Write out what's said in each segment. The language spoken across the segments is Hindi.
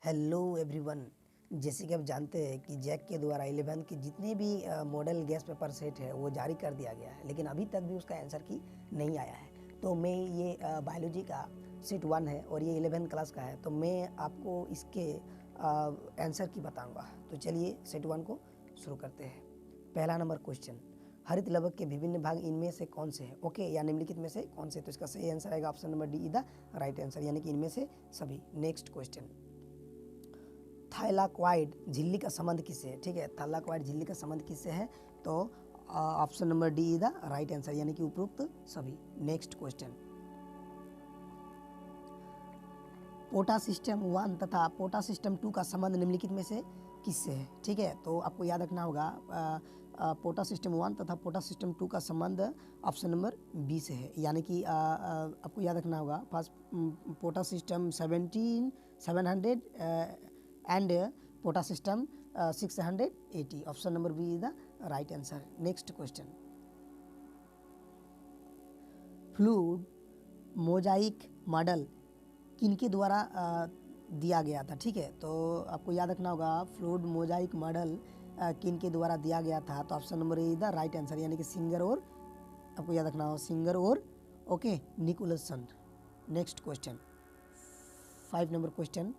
Hello everyone. जैसे कि आप जानते हैं कि जैक के द्वारा 11th के जितने भी मॉडल गैस पेपर सेट है वो जारी कर दिया गया है, लेकिन अभी तक भी उसका आंसर की नहीं आया है। तो मैं ये बायोलॉजी का सेट 1 है और ये 11th क्लास का है, तो मैं आपको इसके आंसर की बताऊंगा। तो चलिए सेट 1 को शुरू करते हैं। पहला नंबर क्वेश्चन, हरित लवक के विभिन्न भाग इनमें से कौन से हैं? ओके, या निम्नलिखित में से कौन से? तो इसका सही आंसर आएगा option number D, the right answer, यानी कि इनमें से सभी। नेक्स्ट क्वेश्चन, थाइलाक्वाइड झिल्ली का संबंध किससे है? ठीक है, थाइलाक्वाइड झिल्ली का संबंध किससे है? तो option number D is the right answer, यानी कि उपरोक्त सभी। नेक्स्ट क्वेश्चन, पोटा सिस्टम 1 तथा पोटा सिस्टम 2 का संबंध निम्नलिखित में से किससे है? ठीक है, तो आपको याद रखना होगा पोटा सिस्टम 1 तथा पोटा सिस्टम 2 का संबंध ऑप्शन नंबर बी से है, यानी कि आपको याद रखना होगा first photo system 700 and photo system 680, option number B is the right answer. Next question, fluid mosaic model किनके द्वारा दिया गया था? ठीक है, तो आपको याद रखना होगा फ्लूइड मोजाइक मॉडल किनके द्वारा दिया गया था? तो option number A is the right answer, यानी कि सिंगर और, आपको याद रखना होगा सिंगर और ओके Nicolson. Next question, 5 number question,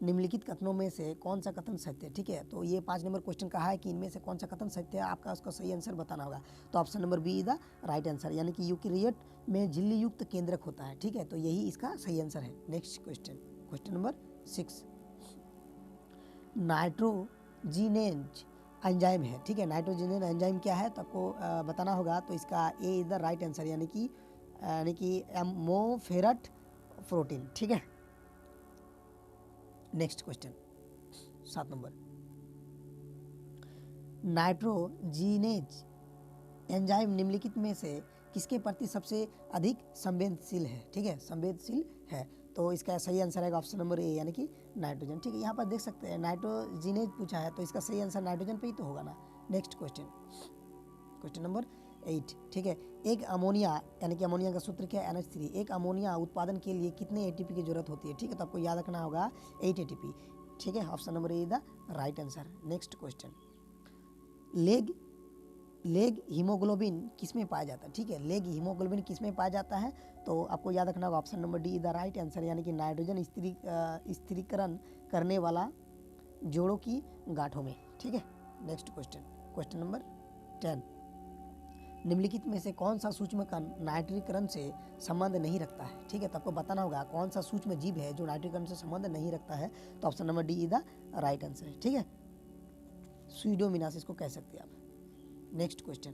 निम्नलिखित कथनों में से कौन सा कथन सत्य है? ठीक है, तो ये 5 नंबर क्वेश्चन कहा है कि इनमें से कौन सा कथन सत्य है, आपका उसका सही आंसर बताना होगा। तो option number B is the right answer, यानी कि यूकेरियोट में झिल्ली युक्त केंद्रक होता है। ठीक है, तो यही इसका सही आंसर है। Next question, question number 6, nitrogenase enzyme है। ठीक है, नाइट्रोजिनेज एंजाइम क्या है? तो आपको बताना होगा। तो इसका ए इज द राइट आंसर, यानी कि एमोफेरट प्रोटीन। ठीक है, next question 7 number, nitrogenase enzyme निम्नलिखित में से किसके प्रति सबसे अधिक संवेदनशील है? ठीक है, संवेदनशील है, तो इसका सही आंसर है ऑप्शन नंबर ए, यानी कि नाइट्रोजन। ठीक है, यहाँ पर देख सकते हैं नाइट्रोजिनेज पूछा है, तो इसका सही आंसर नाइट्रोजन पे ही तो होगा ना। Next question, question number 8। ठीक है, एक अमोनिया, यानी कि अमोनिया का सूत्र क्या है? NH3। एक अमोनिया उत्पादन के लिए कितने ATP की जरूरत होती है? ठीक है, तो आपको याद रखना होगा 8 ATP। ठीक है, option number A the right answer. Next question, leg haemoglobin किस में पाया जाता है? ठीक है, लेग हीमोग्लोबिन किस में पाया जाता है? तो आपको याद रखना होगा option number D the right answer, यानी कि नाइट्रोजन स्थिरीकरण करने वाला जोड़ों की गांठों में। ठीक है, नेक्स्ट क्वेश्चन, क्वेश्चन नंबर 10, निम्नलिखित में से कौन सा सूक्ष्म कण नाइट्रीकरण से संबंध नहीं रखता है? ठीक है, तो आपको बताना होगा कौन सा सूक्ष्म जीव है जो नाइट्रीकरण से संबंध नहीं रखता है। तो option number D is the right answer. ठीक है, स्यूडोमोनास इसको कह सकते हैं आप। नेक्स्ट क्वेश्चन,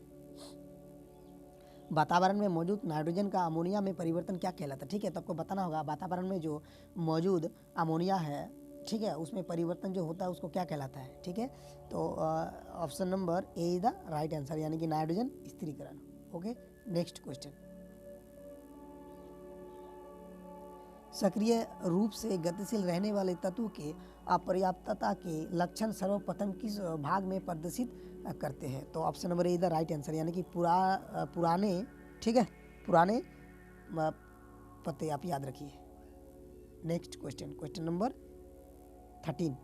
वातावरण में मौजूद नाइट्रोजन का अमोनिया में परिवर्तन क्या कहलाता है? ठीक है, तो आपको बताना होगा वातावरण में जो मौजूद अमोनिया है, ठीक है, उसमें परिवर्तन जो होता है उसको क्या कहलाता है? ठीक है, तो option number A is the right answer, यानी कि नाइट्रोजन स्थिरीकरण। ओके, नेक्स्ट क्वेश्चन, सक्रिय रूप से गतिशील रहने वाले तत्व के अपर्याप्तता के लक्षण सर्वप्रथम किस भाग में प्रदर्शित करते हैं? तो option number A the right answer, यानी कि पुराने, ठीक है, पुराने पत्ते आप याद रखिए। नेक्स्ट क्वेश्चन, क्वेश्चन नंबर 13,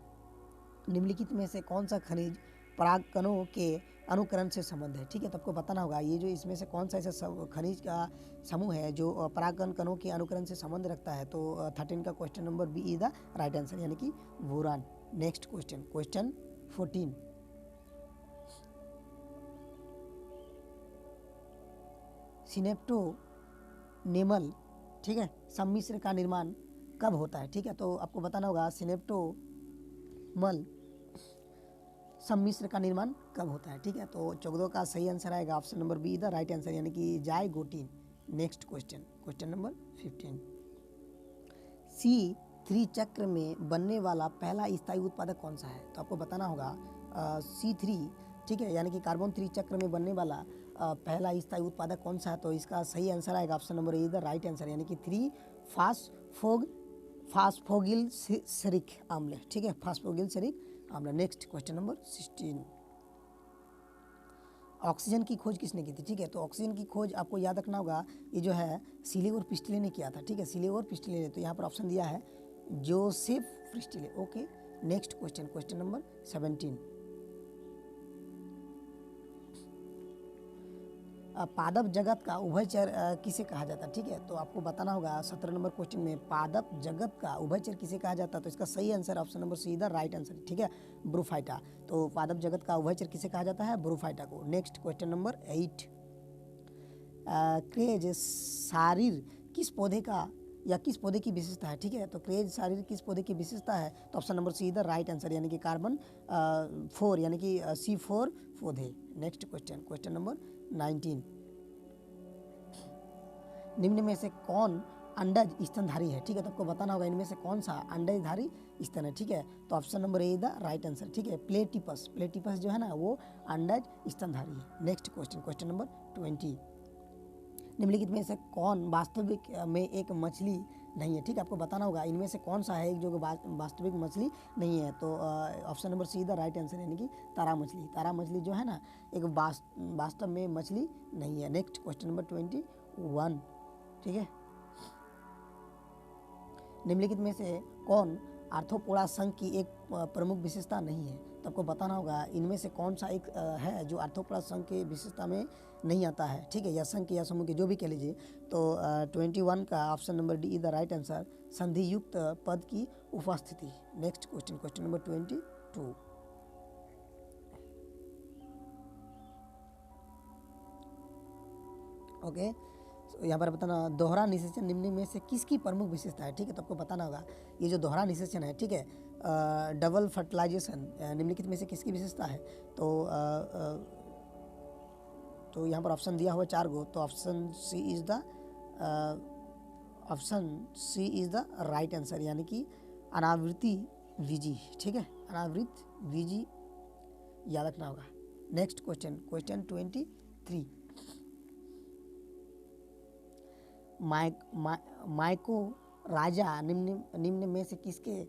निम्नलिखित में से कौन सा खनिज परागकणों के अनुकरण से संबंध है? ठीक है, तो आपको बताना होगा ये जो इसमें से कौन सा ऐसा खनिज का समूह है जो परागकण कणों के अनुकरण से संबंध रखता है? तो 13 का question number B is the right answer, यानी कि boron. Next question, question 14, synaptonemal, ठीक है, सम्मिश्र का निर्माण कब होता है? ठीक है, तो आपको बताना होगा सिनेप्टोमल सम्मिश्र का निर्माण कब होता है? ठीक है, तो 14 का सही आंसर आएगा option number be the right answer, यानी कि zygotene. Next question, question number 15, C3 चक्र में बनने वाला पहला स्थायी उत्पादक कौन सा है? तो आपको बताना होगा C3, ठीक है, यानी कि कार्बन 3 चक्र में बनने वाला पहला स्थायी उत्पादक कौन सा है? तो इसका सही आंसर आएगा option number A the right answer, यानी कि 3 फास्फोगिलसरिक अम्ल। ठीक है, फास्फोगिलसरिक अम्ल। नेक्स्ट क्वेश्चन नंबर 16, ऑक्सीजन की खोज किसने की थी? ठीक है, तो ऑक्सीजन की खोज आपको याद रखना होगा, ये जो है सीले और पिस्टले ने किया था। ठीक है, सीले और पिस्टले ने, तो यहाँ पर ऑप्शन दिया है Joseph Priestley. Okay, next question, question number 17। पादप जगत का उभयचर किसे कहा जाता है? ठीक है, तो आपको बताना होगा 17 नंबर क्वेश्चन में पादप जगत का उभयचर किसे कहा जाता है? तो इसका सही answer option number C, the right answer, ठीक है, ब्रोफाइटा। तो पादप जगत का उभयचर किसे कहा जाता है? ब्रोफाइटा को। Next question number 8। क्रेज शारीर किस पौधे का या किस पौधे की विशेषता है? ठीक है, तो क्रेज शारीर किस पौधे की विशेषता है? तो option number C, the right answer, यानी कि कार्बन 4 यानी कि C4 पौधे। Next question, question number 19। निम्न में से कौन अंडज स्तनधारी है? ठीक है, तो आपको बताना होगा इनमें से कौन सा अंडजधारी स्तन है। ठीक है, तो option number A the right answer, ठीक है, प्लेटिपस। प्लेटिपस जो है ना वो अंडज स्तनधारी है। Next question, question number 20। निम्नलिखित में से कौन वास्तविक में एक मछली नहीं है? ठीक है, आपको बताना होगा इनमें से कौन सा है जो वास्तविक मछली नहीं है। तो option number C the right answer, यानी कि तारा मछली। तारा मछली जो है ना एक वास्तव में मछली नहीं है। नेक्स्ट क्वेश्चन नंबर 21, ठीक है। निम्नलिखित में से कौन आर्थ्रोपोडा संघ की एक प्रमुख विशेषता नहीं है? तो आपको बताना होगा इनमें से कौन सा एक है जो आर्थ्रोपोडा संघ की विशेषता में नहीं आता है। ठीक है, या संघ के या समूह के जो भी कह लीजिए। तो 21 का option number D the right answer, संधियुक्त पद की उपस्थिति। Next question, question number 22। Okay, यहाँ पर बताना दोहरा निषेचन निम्न में से किसकी प्रमुख विशेषता है? ठीक है, तो आपको बताना होगा ये जो दोहरा निषेचन है, ठीक है, डबल फर्टिलाइजेशन निम्नलिखित में से किसकी विशेषता है? तो यहाँ पर ऑप्शन दिया हुआ 4 गो। तो option C is the right answer, यानी कि अनावृति बीजी। ठीक है, अनावृत बीजी याद रखना होगा। Next question, question 23। माइको राजा निम्न में से किसके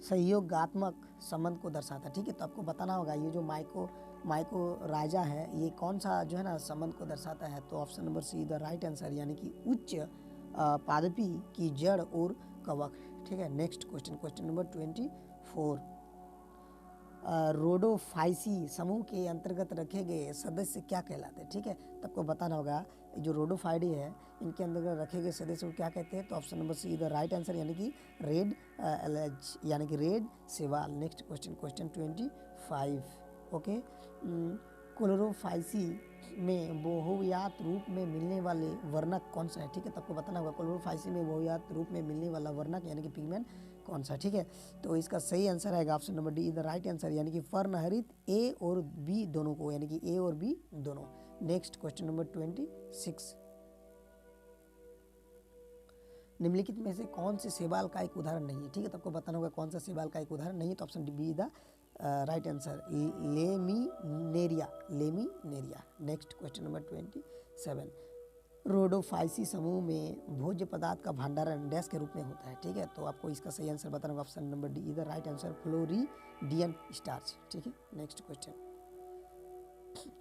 सहयोगात्मक संबंध को दर्शाता है? ठीक है, तो आपको बताना होगा ये जो माइको राजा है ये कौन सा जो है ना संबंध को दर्शाता है? तो option number C the right answer, यानी कि उच्च पादपी की जड़ और कवक। ठीक है, next question, question number 24। Rhodophyceae समूह के अंतर्गत रखे गए सदस्य क्या कहलाते हैं? ठीक है, तो आपको बताना होगा जो रोडोफाइडी है इनके अंतर्गत रखे गए सदस्य को क्या कहते हैं? तो option number C the right answer, यानी कि रेड एलएच, यानी कि रेड सेवाल। Next question, question 25। Okay, Chlorophyceae में बहुयात रूप में मिलने वाले वर्णक कौन सा है? ठीक है, तो आपको बताना होगा क्लोरोफाइसी में बहुयात रूप में मिलने वाला वर्णक यानी कि पिगमेंट कौन सा? ठीक है, तो इसका सही आंसर आएगा option number D the right answer, यानी कि पर्णहरित ए और बी दोनों को, यानी कि ए और बी दोनों। Next question number 26। निम्नलिखित में से कौन से शैवाल का एक उदाहरण नहीं है? ठीक है, तो आपको बताना होगा कौन सा शैवाल का एक उदाहरण नहीं है। तो option be the right answer, laminaria. Next question number 27। Rhodophyceae समूह में भोज्य पदार्थ का भंडारण डैश के रूप में होता है? ठीक है, तो आपको इसका सही आंसर बताना होगा option number D the right answer, floridean starch. ठीक है, नेक्स्ट क्वेश्चन।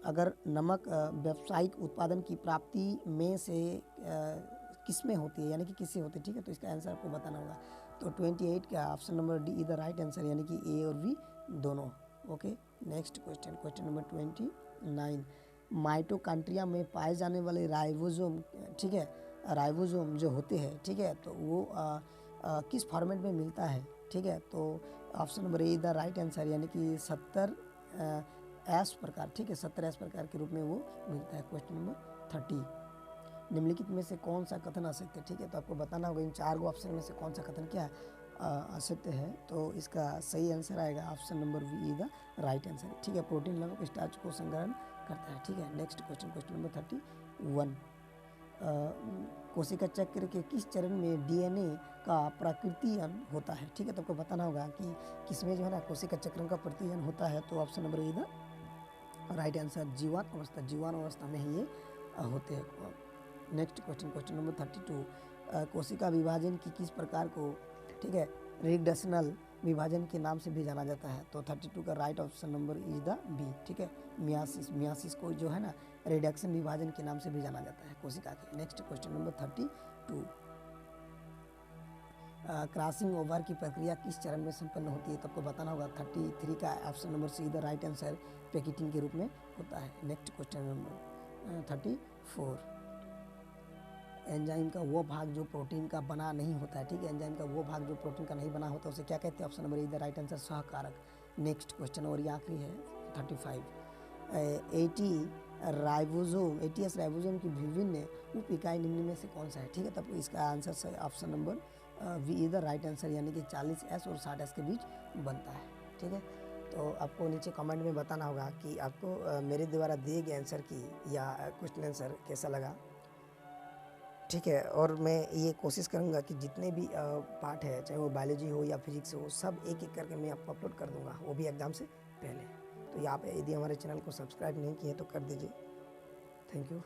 अगर नमक व्यावसायिक उत्पादन की प्राप्ति में से किस में होती है, यानी कि किससे होती है? ठीक है, तो इसका आंसर आपको बताना होगा। तो 28 का option number D the right answer, यानी कि ए और बी दोनों। Okay, next question, question number 29। Mitochondria में पाए जाने वाले राइबोसोम, ठीक है, राइबोसोम जो होते हैं, ठीक है, तो वो किस फॉर्मेट में मिलता है? ठीक है, तो option number A the right answer, यानी कि 70 एस प्रकार। ठीक है, 70 एस प्रकार के रूप में वो मिलता है। Question number 30। निम्नलिखित में से कौन सा कथन असत्य है? ठीक है, तो आपको बताना होगा इन 4 गो ऑप्शन में से कौन सा कथन क्या है असत्य है। तो इसका सही आंसर आएगा option number be the right answer. ठीक है, प्रोटीन लवक स्टार्च को संग्रहण करता है। ठीक है, नेक्स्ट क्वेश्चन, क्वेश्चन नंबर 31। कोशिका चक्र के किस चरण में डीएनए का प्रकृतियन होता है? ठीक है, तो आपको बताना होगा कि किसमें जो है ना कोशिका चक्र का प्रतियन होता है। तो option number A the right answer, जीवान अवस्था में ही ये होते हैं। Next question, question number 32। कोशिका विभाजन की किस प्रकार को, ठीक है, रिडक्शनल विभाजन के नाम से भी जाना जाता है? तो 32 का right option number is the B. ठीक है, मियासिस को जो है ना रिडक्शन विभाजन के नाम से भी जाना जाता है कोशिका के। Next question number 32। Crossing over की प्रक्रिया किस चरण में संपन्न होती है? तो आपको बताना होगा 33 का option number C the right answer packeting के रूप में होता है। नेक्स्ट क्वेश्चन नंबर 34, एंजाइम का वो भाग जो प्रोटीन का बना नहीं होता है, ठीक है, एंजाइम का वो भाग जो प्रोटीन का नहीं बना होता उसे क्या कहते हैं? Option number A the right answer सहकारक। नेक्स्ट क्वेश्चन और ये आखिरी है 35, 80s राइबोसोम की विभिन्न उप इकाई निम्न में से कौन सा है? ठीक है, तब इसका answer option number V is the right answer, यानी कि 40S और 60S के बीच बनता है। ठीक है, तो आपको नीचे कमेंट में बताना होगा कि आपको मेरे द्वारा दिए गए आंसर की या क्वेश्चन आंसर कैसा लगा। ठीक है, और मैं ये कोशिश करूँगा कि जितने भी पार्ट है, चाहे वो बायोलॉजी हो या फिजिक्स हो, सब एक एक करके मैं आपको अपलोड कर दूँगा, वो भी एग्ज़ाम से पहले। तो यहाँ पे यदि हमारे चैनल को सब्सक्राइब नहीं किए तो कर दीजिए। Thank you.